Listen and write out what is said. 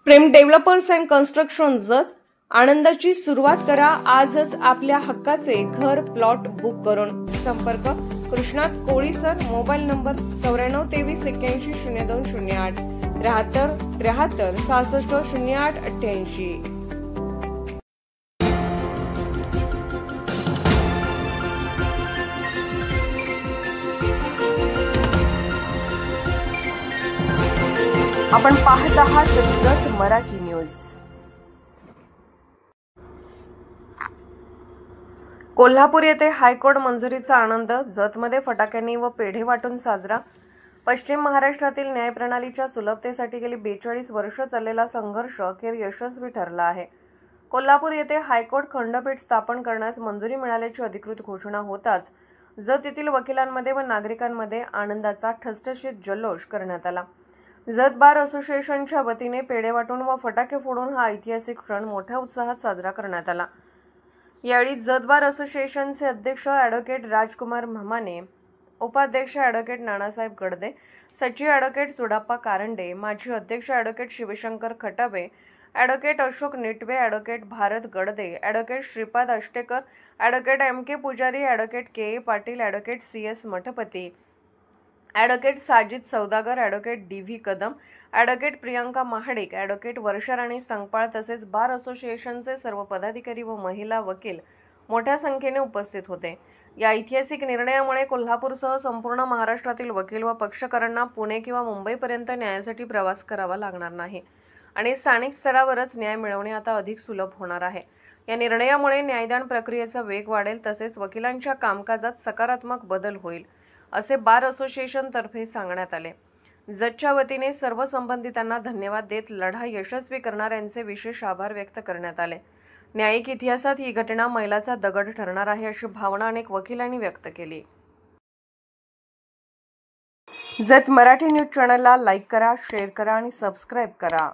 Prem developers and construction जत आनंदाची सुरुवात करा आजच आपल्या हक्काचे घर प्लॉट बुक करून। संपर्क कृष्णात कोळी सर, मोबाईल नंबर 9423810208 73 73 66 08 88। आपण पाहत आहात जत मराठी न्यूज। कोल्हापूर येथे हायकोर्ट मंजुरीचा आनंद, जतमध्ये फटाक्यांनी व पेढे वाटून साजरा। पश्चिम महाराष्ट्रातील न्यायप्रणालीच्या सुलभतेसाठी गेली 42 वर्ष चाललेला संघर्ष अखेर यशस्वी ठरला आहे। कोल्हापूर येथे हायकोर्ट खंडपीठ स्थापन करण्यास मंजुरी मिळाल्याची अधिकृत घोषणा होताच जत येथील वकिलांमध्ये व नागरिकांमध्ये आनंदाचा ठसठशीत जल्लोष करण्यात आला। जत बार असोसिएशनच्या वतीने पेढे वाटून व फटाके फोडून हा ऐतिहासिक क्षण मोठ्या उत्साहात साजरा करण्यात आला। यावेळी जत बार असोसिएशनचे अध्यक्ष ॲडव्होकेट राजकुमार म्हामाने, उपाध्यक्ष ॲडव्होकेट नानासाहेब गडदे, सचिव ॲडव्होकेट सुडाप्पा कारंडे, माजी अध्यक्ष advocate Shivshankar Khatabe, advocate Ashok Nitve, advocate Bharat Gadade, advocate Shripad Ashtekar, advocate M.K. Pujari, advocate K.A. Patil, advocate C.S. Mathpati, advocate Sajid Saudagar, advocate D.V. Kadam, advocate Priyanka Mahadik, advocate Varsha Rani Sankpal तसेच बार असोसिएशनचे सर्व पदाधिकारी व महिला वकील मोठ्या संख्येने उपस्थित होते। या ऐतिहासिक निर्णयामुळे कोल्हापूरसह संपूर्ण महाराष्ट्रातील वकील व पक्षकारांना पुणे किंवा मुंबईपर्यंत न्यायासाठी प्रवास करावा लागणार नाही आणि स्थानिक स्तरावरच न्याय मिळवणे आता अधिक सुलभ होणार आहे। या निर्णयामुळे न्यायदान प्रक्रियेचा वेग वाढेल तसेच वकिलांच्या कामकाजात सकारात्मक बदल होईल असे बार असोसिएशन तर्फे सांगण्यात आले। जतच्या वतीने सर्व संबंधितांना धन्यवाद देत लढा यशस्वी करणाऱ्यांचे विशेष आभार व्यक्त करण्यात आले। न्यायिक इतिहासात ही घटना मैलाचा दगड ठरणार आहे अशी भावना अनेक वकिलांनी व्यक्त केली। जत मराठी न्यूज चॅनलला लाईक करा, शेअर करा आणि सबस्क्राईब करा।